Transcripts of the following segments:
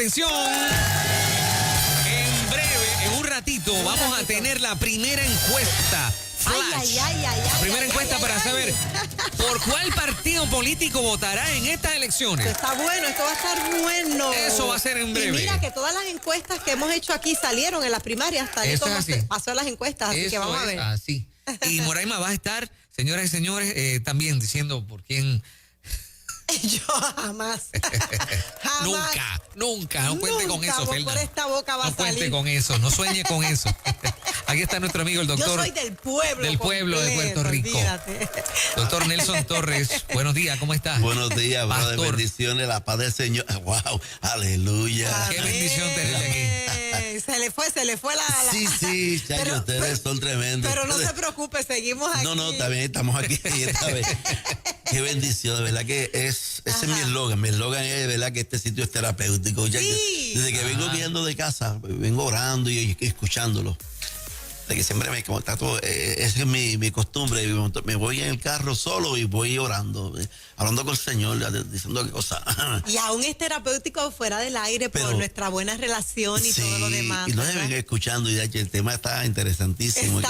atención. En breve, en un ratito, vamos a tener la primera encuesta. Flash. La primera encuesta para saber por cuál partido político votará en estas elecciones. Esto está bueno, esto va a estar bueno. Eso va a ser en breve. Y mira que todas las encuestas que hemos hecho aquí salieron en las primarias, tal y como pasó en las encuestas, así que vamos a ver. Así. Y Moraima va a estar, señoras y señores, también diciendo por quién. Yo jamás. Nunca, no cuente con eso, por Fernanda. esta boca va a salir. No cuente con eso, no sueñe con eso. Aquí está nuestro amigo el doctor. Yo soy del pueblo. Del pueblo de Puerto Rico. Olvídate. Doctor Nelson Torres, buenos días, ¿cómo estás? Buenos días, brother, bendiciones, la paz del Señor. Wow, aleluya. Qué bendición tenerle aquí. Se le fue la... Sí, chacho, ustedes son tremendos. Pero no se preocupe, seguimos aquí. No, también estamos aquí esta vez. Qué bendición, de verdad que ese es mi eslogan. Mi eslogan es de verdad que este sitio es terapéutico. Ya desde que vengo viendo de casa, vengo orando y escuchándolo. De que siempre me trato, esa es mi costumbre. Me voy en el carro solo y voy orando, hablando con el Señor, diciendo qué cosas. Y aún es terapéutico fuera del aire por nuestra buena relación y todo lo demás. Y no deben escuchando, y el tema está interesantísimo.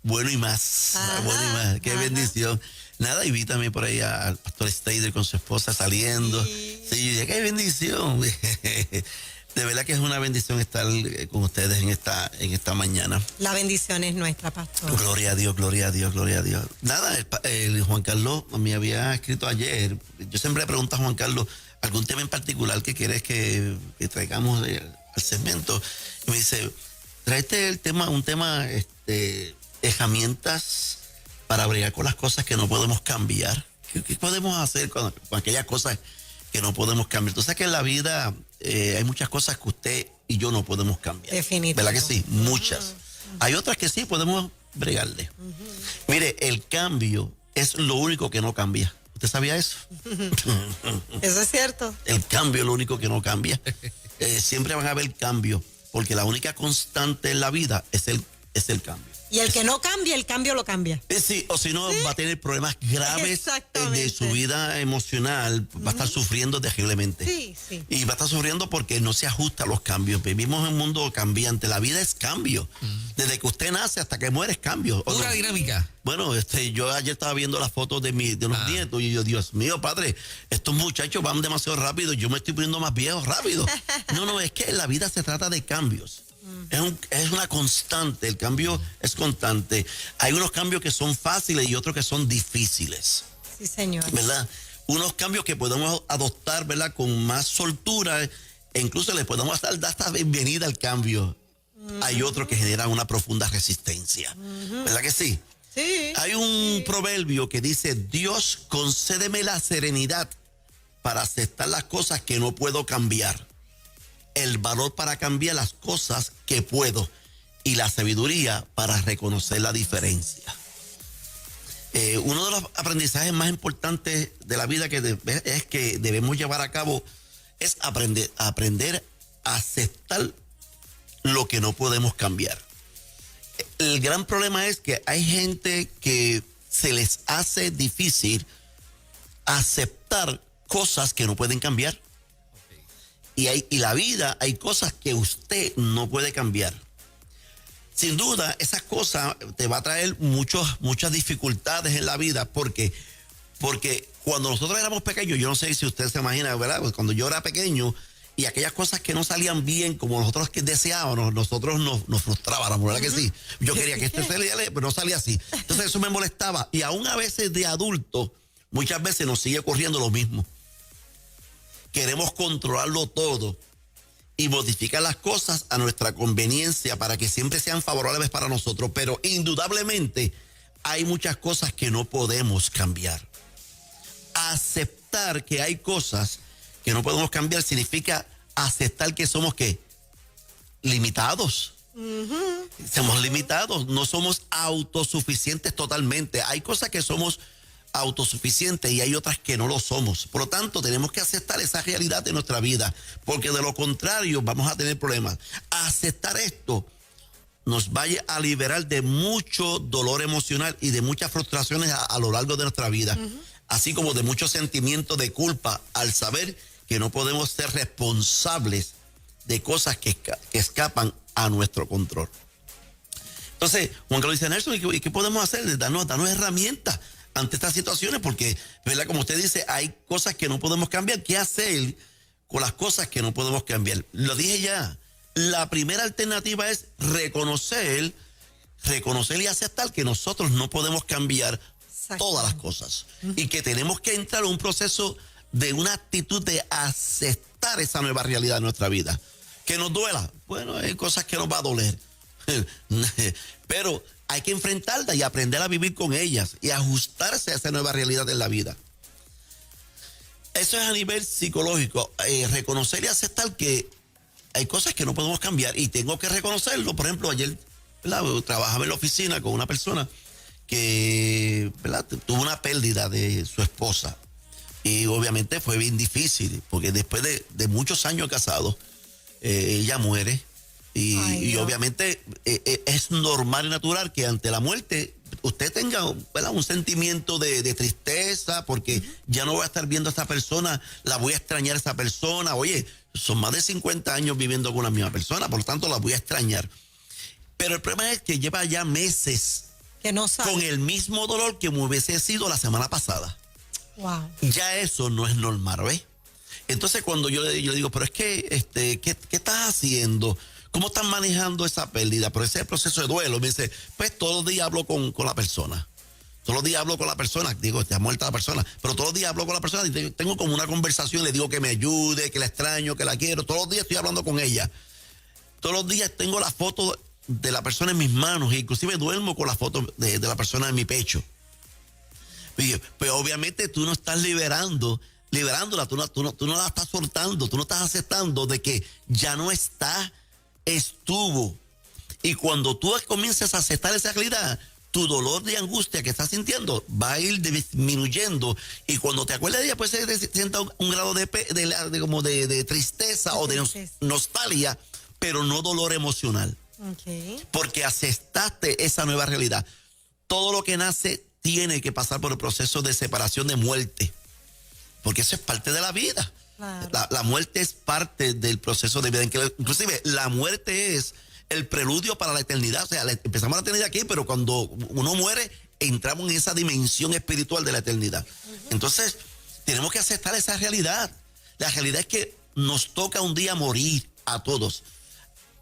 Bueno y más. Bueno y más. Qué bendición. Nada, y vi también por ahí al pastor Stader con su esposa saliendo. Sí, qué bendición. De verdad que es una bendición estar con ustedes en esta mañana. La bendición es nuestra, pastor. Gloria a Dios, gloria a Dios, gloria a Dios. Nada, el Juan Carlos me había escrito ayer. Yo siempre le pregunto a Juan Carlos algún tema en particular que quieres que traigamos al segmento. Y me dice, tráete un tema, herramientas para bregar con las cosas que no podemos cambiar. ¿Qué podemos hacer con aquellas cosas que no podemos cambiar? Tú sabes que en la vida hay muchas cosas que usted y yo no podemos cambiar. Definitivamente. ¿Verdad que sí? Muchas. Hay otras que sí podemos bregarle. Mire, el cambio es lo único que no cambia. ¿Usted sabía eso? Eso es cierto. El cambio es lo único que no cambia. Siempre van a haber cambios, porque la única constante en la vida es el cambio. Y el que no cambia, el cambio lo cambia. Sí, o si no, va a tener problemas graves de su vida emocional, va a estar sufriendo terriblemente. Sí. Y va a estar sufriendo porque no se ajusta a los cambios. Vivimos en un mundo cambiante, la vida es cambio. Desde que usted nace hasta que muere es cambio. Pura dinámica. Bueno, yo ayer estaba viendo las fotos de los nietos y yo, Dios mío, padre, estos muchachos van demasiado rápido, yo me estoy poniendo más viejo rápido. No, es que la vida se trata de cambios. Es una constante, el cambio es constante. Hay unos cambios que son fáciles y otros que son difíciles. Sí, señor. ¿Verdad? Unos cambios que podemos adoptar, ¿verdad? Con más soltura e incluso le podemos dar hasta bienvenida al cambio. Hay otros que generan una profunda resistencia. ¿Verdad que sí? Sí. Hay un proverbio que dice, Dios, concédeme la serenidad para aceptar las cosas que no puedo cambiar, el valor para cambiar las cosas que puedo y la sabiduría para reconocer la diferencia. Uno de los aprendizajes más importantes de la vida que debemos llevar a cabo es aprender a aceptar lo que no podemos cambiar. El gran problema es que hay gente que se les hace difícil aceptar cosas que no pueden cambiar. Y la vida, hay cosas que usted no puede cambiar. Sin duda, esas cosas te va a traer muchas dificultades en la vida. Porque cuando nosotros éramos pequeños, yo no sé si usted se imagina, ¿verdad? Pues cuando yo era pequeño y aquellas cosas que no salían bien como nosotros que deseábamos, nosotros nos frustrábamos, ¿verdad que sí? Yo quería que esto saliera, pero no salía así. Entonces eso me molestaba. Y aún a veces de adulto, muchas veces nos sigue ocurriendo lo mismo. Queremos controlarlo todo y modificar las cosas a nuestra conveniencia para que siempre sean favorables para nosotros, pero indudablemente hay muchas cosas que no podemos cambiar. Aceptar que hay cosas que no podemos cambiar significa aceptar que somos limitados. Somos limitados, no somos autosuficientes totalmente. Hay cosas que somos autosuficientes y hay otras que no lo somos. Por lo tanto, tenemos que aceptar esa realidad de nuestra vida, porque de lo contrario vamos a tener problemas. Aceptar esto nos va a liberar de mucho dolor emocional y de muchas frustraciones a lo largo de nuestra vida, así como de mucho sentimiento de culpa al saber que no podemos ser responsables de cosas que escapan a nuestro control. Entonces, Juan Carlos dice, Nelson, ¿y qué podemos hacer? Danos herramientas ante estas situaciones, porque, ¿verdad? Como usted dice, hay cosas que no podemos cambiar. ¿Qué hacer con las cosas que no podemos cambiar? Lo dije ya. La primera alternativa es reconocer y aceptar que nosotros no podemos cambiar todas las cosas. Y que tenemos que entrar en un proceso de una actitud de aceptar esa nueva realidad de nuestra vida. Que nos duela. Bueno, hay cosas que nos va a doler. Pero hay que enfrentarlas y aprender a vivir con ellas y ajustarse a esa nueva realidad de la vida. Eso es a nivel psicológico. Reconocer y aceptar que hay cosas que no podemos cambiar y tengo que reconocerlo. Por ejemplo, ayer, ¿verdad?, trabajaba en la oficina con una persona que, ¿verdad?, tuvo una pérdida de su esposa. Y obviamente fue bien difícil, porque después de muchos años casados, ella muere. Y obviamente es normal y natural que ante la muerte usted tenga, ¿verdad?, un sentimiento de tristeza, porque ya no voy a estar viendo a esta persona, la voy a extrañar a esa persona. Oye, son más de 50 años viviendo con la misma persona, por lo tanto la voy a extrañar. Pero el problema es que lleva ya meses que no sabe, con el mismo dolor que me hubiese sido la semana pasada. Wow. Ya eso no es normal, ¿ves? Entonces cuando yo le digo, pero es que, ¿qué estás haciendo? ¿Cómo están manejando esa pérdida? Pero ese es el proceso de duelo. Me dice, pues todos los días hablo con la persona. Todos los días hablo con la persona. Digo, está muerta la persona. Pero todos los días hablo con la persona y tengo como una conversación. Le digo que me ayude, que la extraño, que la quiero. Todos los días estoy hablando con ella. Todos los días tengo la foto de la persona en mis manos. E inclusive duermo con la foto de la persona en mi pecho. Pues obviamente tú no estás liberándola. Tú no la estás soltando. Tú no estás aceptando de que ya no está. Estuvo. Y cuando tú comienzas a aceptar esa realidad, tu dolor de angustia que estás sintiendo va a ir disminuyendo. Y cuando te acuerdas de ella, pues se sienta un grado de tristeza o de nostalgia, pero no dolor emocional. Okay. Porque aceptaste esa nueva realidad. Todo lo que nace tiene que pasar por el proceso de separación, de muerte. Porque eso es parte de la vida. Claro. La muerte es parte del proceso de vida. Inclusive la muerte es el preludio para la eternidad. O sea, empezamos la eternidad aquí, pero cuando uno muere, entramos en esa dimensión espiritual de la eternidad. Entonces, tenemos que aceptar esa realidad. La realidad es que nos toca un día morir a todos.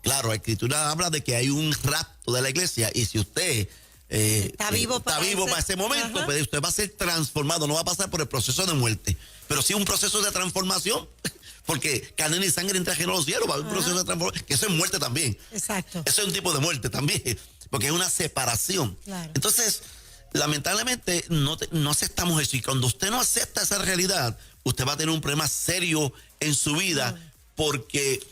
Claro, la Escritura habla de que hay un rapto de la iglesia, y si usted está vivo para ese momento, pues usted va a ser transformado, no va a pasar por el proceso de muerte, pero sí un proceso de transformación, porque carne ni sangre entre ajenos a los cielos, va a haber un proceso de transformación, que eso es muerte también. Exacto. Eso es un tipo de muerte también, porque es una separación. Claro. Entonces, lamentablemente no aceptamos eso, y cuando usted no acepta esa realidad, usted va a tener un problema serio en su vida, porque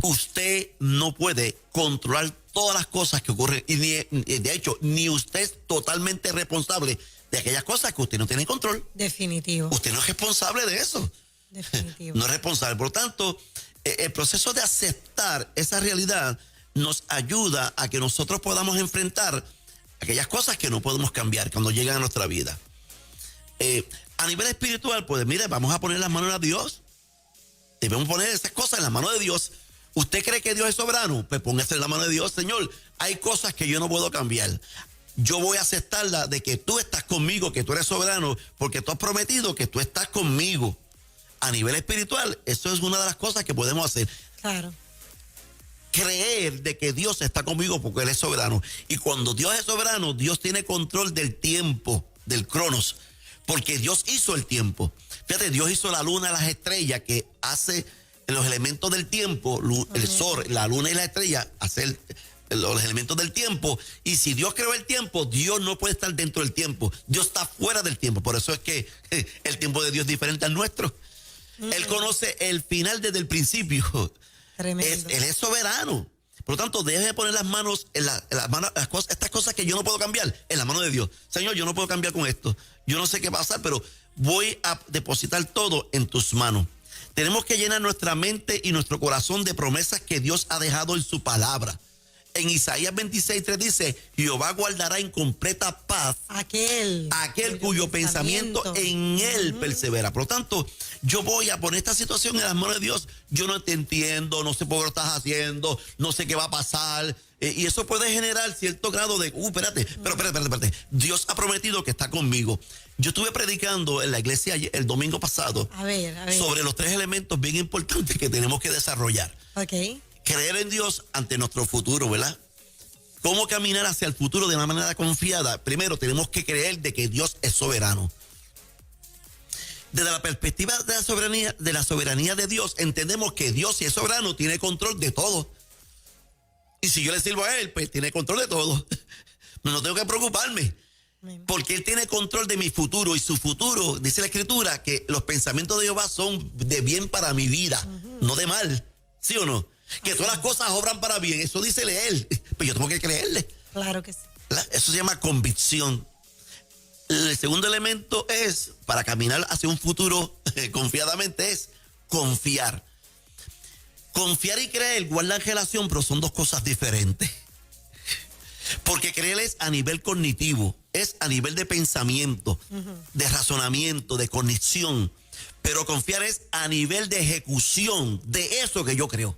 usted no puede controlar todas las cosas que ocurren, y de hecho, ni usted es totalmente responsable de aquellas cosas que usted no tiene control. Definitivo. Usted no es responsable de eso. Definitivo. No es responsable. Por lo tanto, el proceso de aceptar esa realidad nos ayuda a que nosotros podamos enfrentar aquellas cosas que no podemos cambiar cuando llegan a nuestra vida. A nivel espiritual, pues mire, vamos a poner las manos a Dios. Debemos poner esas cosas en las manos de Dios. ¿Usted cree que Dios es soberano? Pues póngase en la mano de Dios. Señor, hay cosas que yo no puedo cambiar. Yo voy a aceptarla de que tú estás conmigo, que tú eres soberano, porque tú has prometido que tú estás conmigo. A nivel espiritual, eso es una de las cosas que podemos hacer. Claro. Creer de que Dios está conmigo porque Él es soberano. Y cuando Dios es soberano, Dios tiene control del tiempo, del cronos, porque Dios hizo el tiempo. Fíjate, Dios hizo la luna, las estrellas, que hace los elementos del tiempo, el sol, la luna y la estrella, hacer los elementos del tiempo. Y si Dios creó el tiempo, Dios no puede estar dentro del tiempo. Dios está fuera del tiempo. Por eso es que el tiempo de Dios es diferente al nuestro. Él conoce el final desde el principio. Tremendo. Él es soberano. Por lo tanto, debe poner las manos en las manos, estas cosas que yo no puedo cambiar, en la mano de Dios. Señor, yo no puedo cambiar con esto. Yo no sé qué va a pasar, pero voy a depositar todo en tus manos. Tenemos que llenar nuestra mente y nuestro corazón de promesas que Dios ha dejado en su palabra. En Isaías 26:3 dice, Jehová guardará en completa paz aquel cuyo pensamiento en él persevera. Por lo tanto, yo voy a poner esta situación en las manos de Dios. Yo no te entiendo, no sé por qué lo estás haciendo, no sé qué va a pasar. Y eso puede generar cierto grado de, espérate. Dios ha prometido que está conmigo. Yo estuve predicando en la iglesia el domingo pasado sobre los 3 elementos bien importantes que tenemos que desarrollar. Creer en Dios ante nuestro futuro, ¿verdad? ¿Cómo caminar hacia el futuro de una manera confiada? Primero, tenemos que creer de que Dios es soberano. Desde la perspectiva de la soberanía de Dios, entendemos que Dios, si es soberano, tiene control de todo. Y si yo le sirvo a Él, pues tiene control de todo. No tengo que preocuparme. Porque Él tiene control de mi futuro. Y su futuro, dice la Escritura, que los pensamientos de Jehová son de bien para mi vida, no de mal. ¿Sí o no? Que todas las cosas obran para bien. Eso dice él. Pues yo tengo que creerle. Claro que sí. Eso se llama convicción. El segundo elemento es, para caminar hacia un futuro confiadamente, es confiar. Confiar y creer guardan relación, pero son 2 cosas diferentes. Porque creer es a nivel cognitivo, es a nivel de pensamiento, de razonamiento, de cognición. Pero confiar es a nivel de ejecución de eso que yo creo.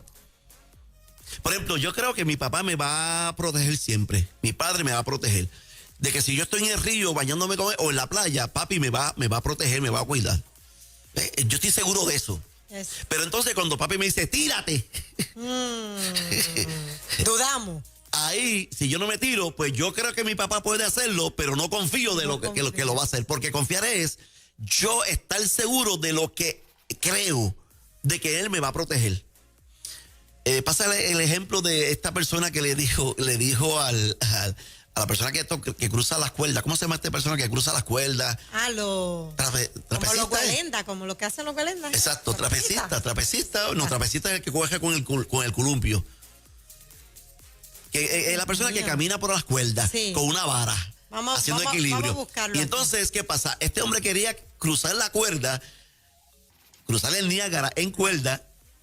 Por ejemplo, yo creo que mi papá me va a proteger siempre. Mi padre me va a proteger. De que si yo estoy en el río bañándome con él, o en la playa, papi me va a proteger, me va a cuidar. Yo estoy seguro de eso. Pero entonces cuando papi me dice, tírate. Dudamos. Ahí, si yo no me tiro, pues yo creo que mi papá puede hacerlo, pero no confío de lo que lo va a hacer. Porque confiar es yo estar seguro de lo que creo, de que él me va a proteger. Pasa el ejemplo de esta persona que le dijo a la persona que cruza las cuerdas. ¿Cómo se llama esta persona que cruza las cuerdas? Como los galendas, como lo que hacen los galendas. Exacto, trapecista. No, trapecista es el que juega con el columpio. Que es la persona que camina por las cuerdas con una vara, haciendo equilibrio. Vamos a buscarlo. Y entonces, ¿qué pasa? Este hombre quería cruzar la cuerda, cruzar el Niágara en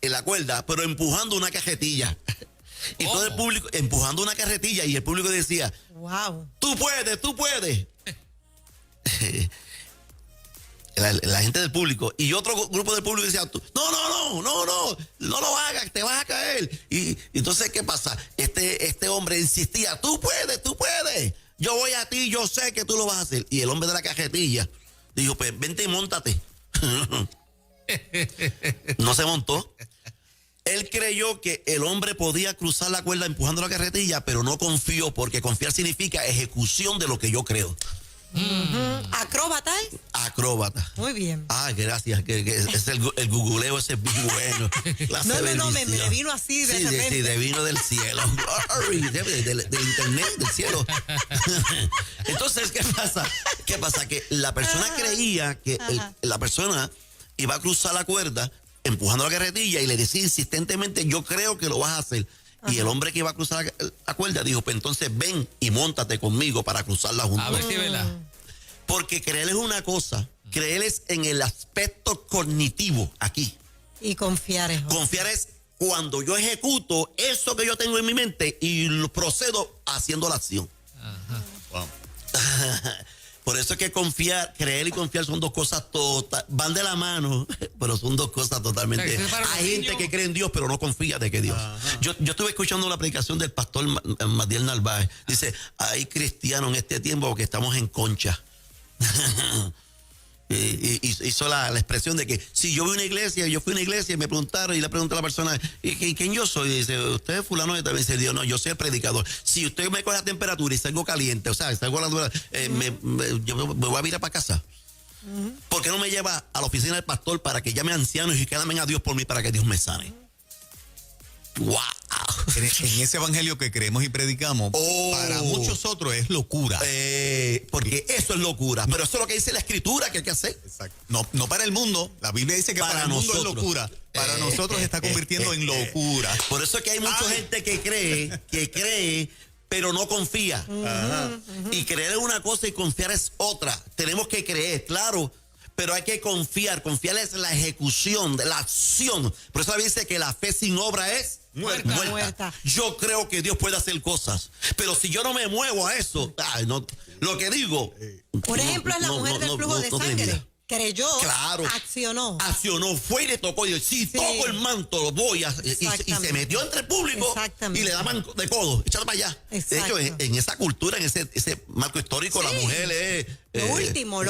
la cuerda, pero empujando una cajetilla. Y todo el público empujando una carretilla, y el público decía, wow, tú puedes. La gente del público, y otro grupo del público decía, no lo hagas, te vas a caer. Y entonces, ¿qué pasa? Este hombre insistía, tú puedes, yo voy a ti, yo sé que tú lo vas a hacer. Y el hombre de la cajetilla dijo, pues vente y móntate. No se montó. Él creyó que el hombre podía cruzar la cuerda empujando la carretilla, pero no confió, porque confiar significa ejecución de lo que yo creo. ¿Acróbata? Acróbata. Muy bien. Gracias. Que es el googleo, ese es bien bueno. No, me vino así de repente. Sí, vino del cielo. del internet, del cielo. Entonces, ¿qué pasa? Que la persona creía que la persona iba a cruzar la cuerda empujando la carretilla, y le decía insistentemente, yo creo que lo vas a hacer. Y el hombre que iba a cruzar la cuerda dijo, pues entonces ven y móntate conmigo para cruzarla juntos. A ver si vela. Porque creer es una cosa, creer es en el aspecto cognitivo aquí. Y confiar es otra. Confiar es cuando yo ejecuto eso que yo tengo en mi mente y lo procedo haciendo la acción. Ajá. Wow. Por eso es que creer y confiar son 2 cosas van de la mano, pero son 2 cosas totalmente. Hay gente que cree en Dios, pero no confía de que Dios. Yo estuve escuchando la predicación del pastor Madiel Narváez. Dice, hay cristianos en este tiempo que estamos en concha. Hizo la expresión de que si yo fui a una iglesia y me preguntaron, y le pregunté a la persona, ¿y quién yo soy? Y dice, usted es fulano, y también dice, Dios, no, yo soy el predicador. Si usted me coge la temperatura y salgo caliente, o sea, salgo a la yo me voy a virar para casa. ¿Por qué no me lleva a la oficina del pastor para que llame a ancianos y clamen a Dios por mí para que Dios me sane? ¡Wow! En ese evangelio que creemos y predicamos, para muchos otros es locura. Porque eso es locura. Pero eso es lo que dice la Escritura que hay que hacer. Exacto. No para el mundo. La Biblia dice que para el mundo es locura. Para nosotros se está convirtiendo en locura. Por eso es que hay mucha gente que cree, pero no confía. Y creer es una cosa y confiar es otra. Tenemos que creer, claro, pero hay que confiar. Confiar es la ejecución, la acción. Por eso dice que la fe sin obra es muerta. Yo creo que Dios puede hacer cosas, pero si yo no me muevo a eso, no, lo que digo. Por ejemplo, es la mujer del flujo de sangre. Creyó, claro, accionó, fue y le tocó. Y si toco el manto, lo voy a. Y se metió entre el público y le daban de codo, échate para allá. Exacto. De hecho, en esa cultura, en ese marco histórico, la mujer es. Lo último.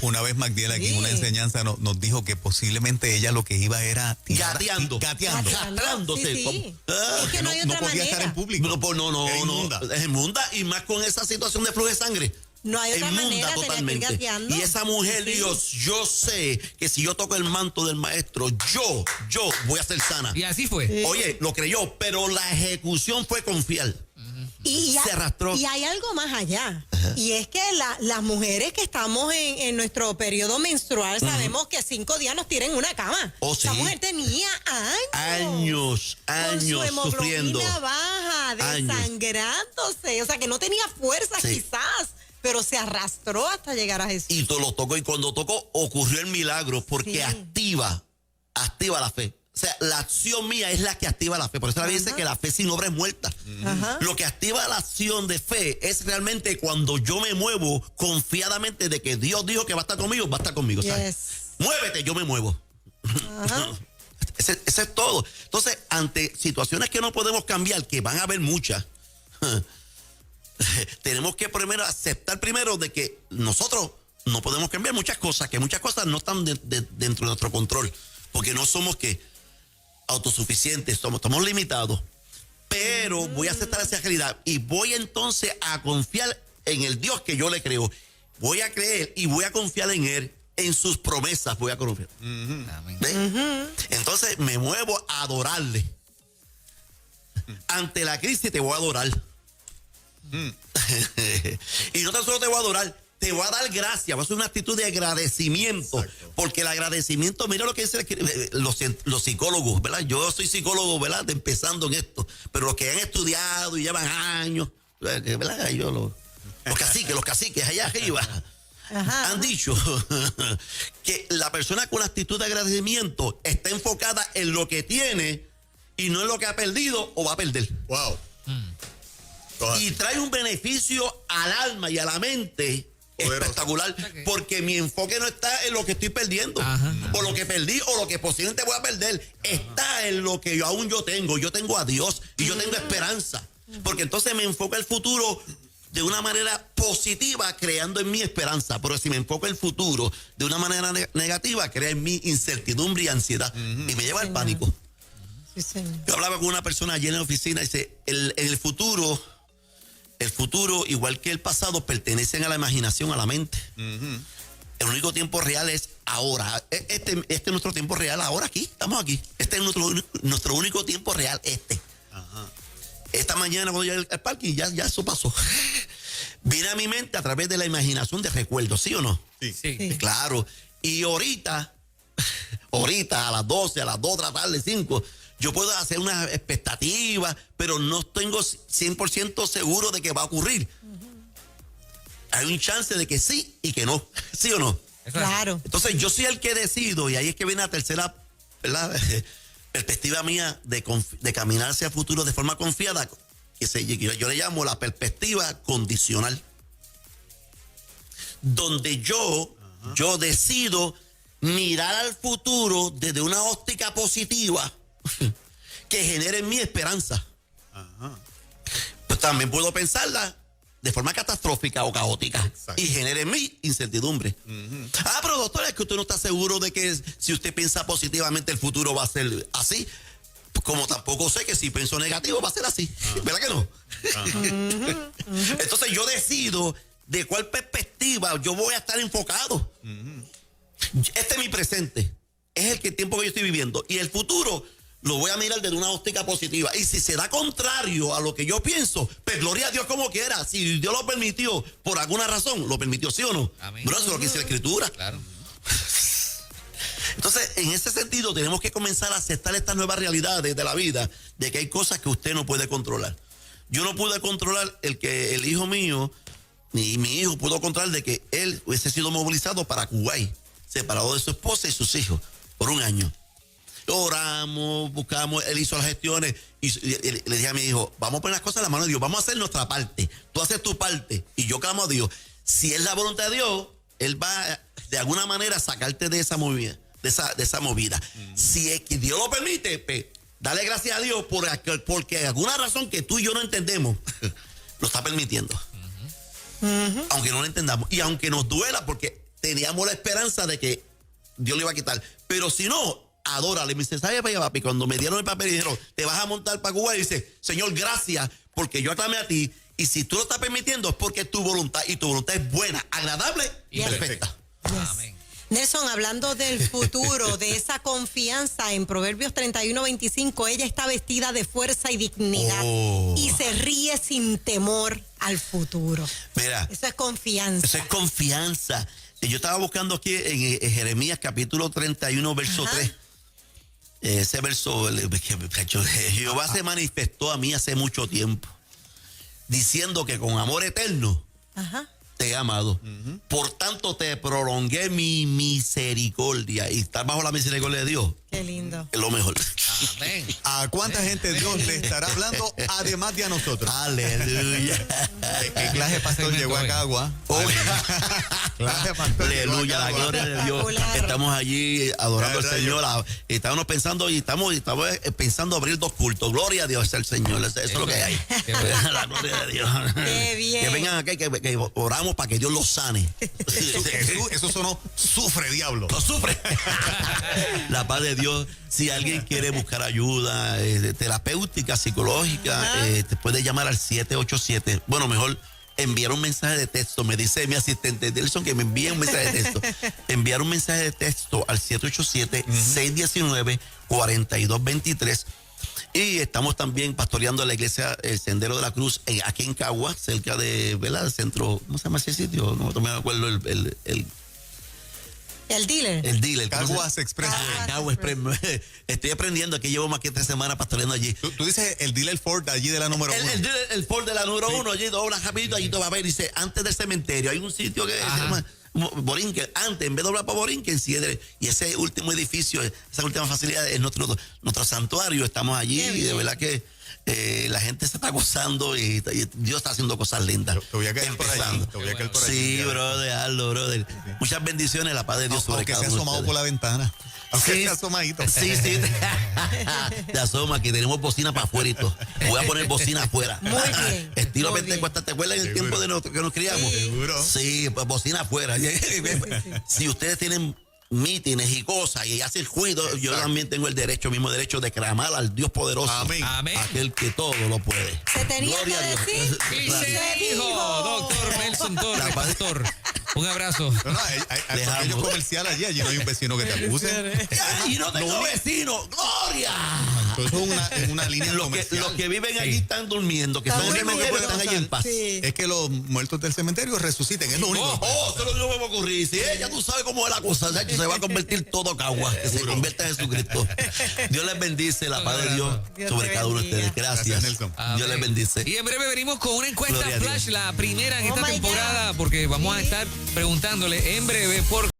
Una vez Magdiel aquí en una enseñanza nos dijo que posiblemente ella lo que iba era gateándose. Es que no hay otra podía manera. Estar en público. No. Es inmunda. Y más con esa situación de flujo de sangre. No hay otra manera, totalmente. Y esa mujer, Dios, yo sé que si yo toco el manto del maestro, yo voy a ser sana. Y así fue. Oye, lo creyó, pero la ejecución fue confiar. Se arrastró. Y hay algo más allá. Y es que las mujeres que estamos en nuestro periodo menstrual sabemos que 5 días nos tienen en una cama. Esa mujer tenía años con su hemoglobina sufriendo. Baja, desangrándose. O sea, que no tenía fuerza quizás, pero se arrastró hasta llegar a Jesús. Y lo tocó, y cuando tocó ocurrió el milagro, porque activa la fe. O sea, la acción mía es la que activa la fe. Por eso la Biblia dice que la fe sin obra es muerta. Lo que activa la acción de fe es realmente cuando yo me muevo confiadamente de que Dios dijo que va a estar conmigo, va a estar conmigo. ¿Sabes? Muévete, yo me muevo. Ese es todo. Entonces, ante situaciones que no podemos cambiar, que van a haber muchas, tenemos que primero aceptar de que nosotros no podemos cambiar muchas cosas, que muchas cosas no están dentro de nuestro control, porque no somos autosuficientes, estamos limitados. Pero voy a aceptar esa realidad y voy entonces a confiar en el Dios que yo le creo. Voy a creer y voy a confiar en Él, en sus promesas voy a confiar. Entonces me muevo a adorarle. Ante la crisis te voy a adorar. Y no tan solo te voy a adorar, te voy a dar gracias, va a ser una actitud de agradecimiento. Exacto. Porque el agradecimiento, mira lo que dicen los psicólogos, ¿verdad? Yo soy psicólogo, ¿verdad? Empezando en esto, pero los que han estudiado y llevan años, ¿verdad? Los caciques allá arriba han dicho que la persona con actitud de agradecimiento está enfocada en lo que tiene y no en lo que ha perdido o va a perder. Wow. Y trae un beneficio al alma y a la mente espectacular, porque mi enfoque no está en lo que estoy perdiendo, o lo que perdí, o lo que posiblemente voy a perder. Está en lo que yo tengo. Yo tengo a Dios y yo tengo esperanza, porque entonces me enfoco el futuro de una manera positiva, creando en mí esperanza. Pero si me enfoco el futuro de una manera negativa, crea en mí incertidumbre y ansiedad, y me lleva al pánico. Yo hablaba con una persona ayer en la oficina y dice, el futuro, igual que el pasado, pertenecen a la imaginación, a la mente. El único tiempo real es ahora. Este es nuestro tiempo real ahora, aquí, estamos aquí. Este es nuestro único tiempo real, Esta mañana cuando llegué al parque, ya eso pasó. Viene a mi mente a través de la imaginación de recuerdos, ¿sí o no? Sí. Claro. Y ahorita a las 12, a las 2 de la tarde, 5, yo puedo hacer una expectativa, pero no tengo 100% seguro de que va a ocurrir. Hay un chance de que sí y que no. ¿Sí o no? Claro. Entonces yo soy el que decido, y ahí es que viene la tercera, ¿verdad? Perspectiva mía de caminar hacia el futuro de forma confiada, que yo le llamo la perspectiva condicional. Donde yo decido mirar al futuro desde una óptica positiva que genere en mí esperanza. Pues también puedo pensarla de forma catastrófica o caótica. Exacto. Y genere en mí incertidumbre. Pero doctor, es que usted no está seguro de que si usted piensa positivamente el futuro va a ser así. Como tampoco sé que si pienso negativo va a ser así. ¿Verdad que no? Entonces yo decido de cuál perspectiva yo voy a estar enfocado. Este es mi presente, es el tiempo que yo estoy viviendo, y el futuro lo voy a mirar desde una óptica positiva. Y si se da contrario a lo que yo pienso, pues gloria a Dios como quiera. Si Dios lo permitió por alguna razón, lo permitió, ¿sí o no? Amén. Pero eso es lo que dice la Escritura. Claro. Entonces, en ese sentido, tenemos que comenzar a aceptar estas nuevas realidades de la vida, de que hay cosas que usted no puede controlar. Yo no pude controlar el hijo mío, ni mi hijo pudo controlar de que él hubiese sido movilizado para Kuwait, separado de su esposa y sus hijos por un año. Oramos, buscamos, él hizo las gestiones y le dije a mi hijo, vamos a poner las cosas en la mano de Dios, vamos a hacer nuestra parte, tú haces tu parte y yo clamo a Dios. Si es la voluntad de Dios, él va de alguna manera a sacarte de esa movida, de esa movida. Si es que Dios lo permite, pues, dale gracias a Dios porque alguna razón que tú y yo no entendemos, lo está permitiendo. Aunque no lo entendamos y aunque nos duela porque teníamos la esperanza de que Dios le iba a quitar. Pero si no, adórale. Me dice, ¿sabes, papi? Cuando me dieron el papel y dijeron, te vas a montar para Cuba, y dice, Señor, gracias, porque yo aclamé a ti. Y si tú lo estás permitiendo es porque es tu voluntad. Y tu voluntad es buena, agradable y perfecta. Amén. Nelson, hablando del futuro, de esa confianza, en Proverbios 31:25, ella está vestida de fuerza y dignidad y se ríe sin temor al futuro. Mira, eso es confianza. Eso es confianza. Yo estaba buscando aquí en Jeremías capítulo 31, verso 3. Ese verso, Jehová se manifestó a mí hace mucho tiempo, diciendo que con amor eterno te he amado. Por tanto te prolongué mi misericordia. Y estar bajo la misericordia de Dios. Qué lindo. Es lo mejor. Amén. ¿A cuánta gente Dios le estará hablando además de a nosotros? Aleluya. ¿Qué clase de pastor llegó a Cagua? Aleluya, la gloria de Dios. Estamos allí adorando al Señor. Estamos pensando pensando abrir 2 cultos. Gloria a Dios al Señor. Eso es lo que hay. La gloria de Dios. Qué bien. Que vengan aquí, que oramos para que Dios los sane. Eso sonó, sufre, diablo. Lo sufre. La paz de Dios. Si alguien quiere buscar ayuda terapéutica, psicológica, te puede llamar al 787. Bueno, mejor enviar un mensaje de texto. Me dice mi asistente Delson que me envíe un mensaje de texto. Enviar un mensaje de texto al 787-619-4223. Y estamos también pastoreando la iglesia El Sendero de la Cruz aquí en Cagua, cerca de, ¿verdad? El centro, ¿cómo se llama ese sitio? No me acuerdo El dealer. El dealer. Caguas Express. Caguas Express. Estoy aprendiendo, aquí llevo más que 3 semanas pastoreando allí. Tú dices el dealer Ford allí de la número 1. El Ford de la número 1, allí dobla rapidito, allí te va a ver, dice, antes del cementerio, hay un sitio que se llama Borinquen, antes, en vez de doblar para Borinquen, y ese último edificio, esa última facilidad es nuestro santuario, estamos allí, y de verdad que la gente se está gozando y Dios está haciendo cosas lindas. Te voy a caer por allí. Sí, brother, hazlo, brother. Muchas bendiciones, la paz de Dios sobre cada uno. Aunque se ha asomado por la ventana. Aunque se ha asomadito. Sí. Te asoma, que tenemos bocina para afuera y todo. Voy a poner bocina afuera. Muy bien. Estilo Pentecostal. ¿Te acuerdas en el tiempo que nos criamos? Seguro. Sí, pues bocina afuera. Si ustedes tienen mítines y cosas y hacen ruido, yo también tengo el mismo derecho de clamar al Dios poderoso. Amén. Aquel que todo lo puede. Se tenía Gloria que a Dios. decir. Y se dijo, doctor Nelson Torres, pastor. Un abrazo. No, hay aquellos comerciales allí no hay un vecino que te acuse. Y no tengo vecino. ¡Gloria! Entonces es una línea comercial. Los que viven allí están durmiendo, que son cementerios, están allí en paz. Sí. Es que los muertos del cementerio resuciten, es lo único. Eso no me va a ocurrir. Si ya tú sabes cómo es la cosa, se va a convertir todo Cagua, que se convierta en Jesucristo. Dios les bendice, la paz de Dios sobre cada uno de ustedes. Gracias. Nelson. Dios les bendice. Y en breve venimos con una encuesta Gloria a Dios. flash, la primera en esta my temporada, God. porque vamos a estar preguntándole en breve por